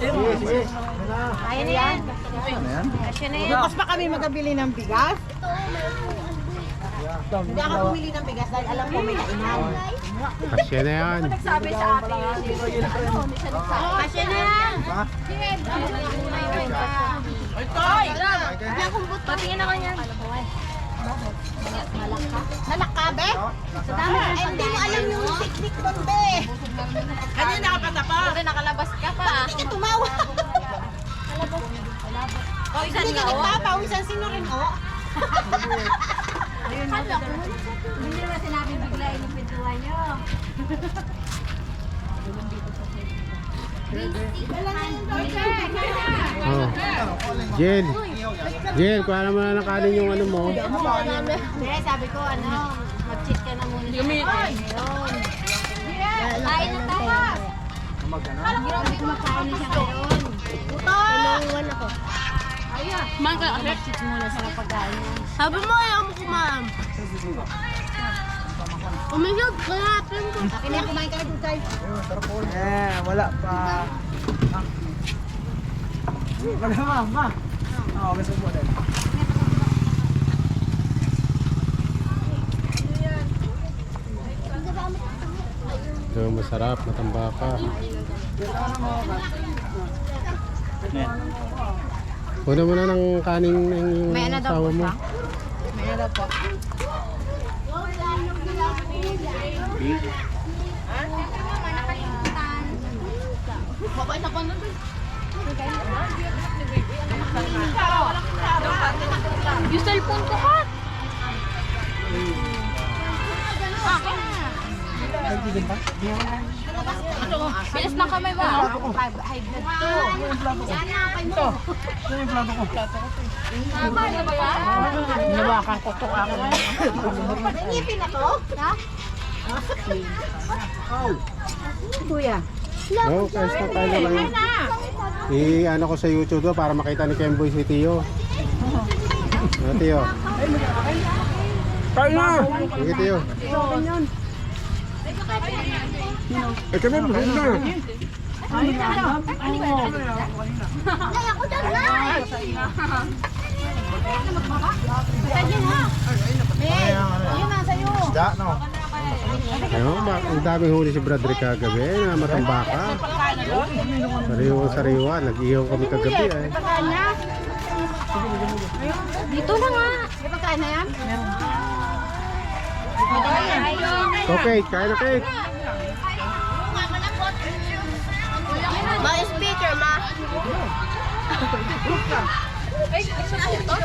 Ayan na yan. Kasya na yan. Bukas pa kami magabili ng bigas. Hindi ako bumili ng bigas dahil alam ko may kainan. Kasya na yan. Nagsabi sa ate yun. Kasya na yan. Ay, Toy! Patingin ako niyan. Nalaka, be? Sa dami. Ay, hindi mo alam yung teknik doon, be. Kanina nakapatapa. Buti nakalabas ka pa. Bakit ka tumawa? Pawisan nga, o? Pawisan, sino rin, o? Hindi naman sinabi bigla yung pintuan nyo. Oh. Jill. Jill, kuha naman na ng kanin yung ano mo. Hindi, sabi ko, mag-cheat ka na muna. Ayun. Kain na tayo. Grabe kumakain na siya ngayon. Tinungan ako. Mag-cheat muna sa pagkain. Sabi mo, ayaw mo kumam. Umigod, kalapin ko. Akin na kumain ka na doon, Tay. Eh, wala pa. Wala, ma. Oo, gusto mo din. Ito, masarap, matambaka. Kuha mo na ng kanin ng asawa mo. May ano po. Babay na pa nun. Yung cellphone ko ka. Bilis na kami ba? High blood to. Yan na, kayo mo. Ito yung plato ko. Ano ba yan? Hinawakan ko to ako. Ngipin na to? Ha? Kuya. Oh, kais na tayo lang. I-ano ko sa YouTube para makita ni Kemboy si Tio. Ano, Tio? Kain na! Sige, Tio. Eh, kami mo na. Ay, ako dyan na! Pwede na. Ayun na, sa'yo. Isda, no? Ayun, ang daming huli si Bradrick kagabi na matambaka. Sariwa-sariwa, nag-ihaw kami kagabi eh. Pagkain na. Dito na nga. May pagkain na yan? Okay, kain na cake. Ma, speaker, ma. Ay, isa na ito?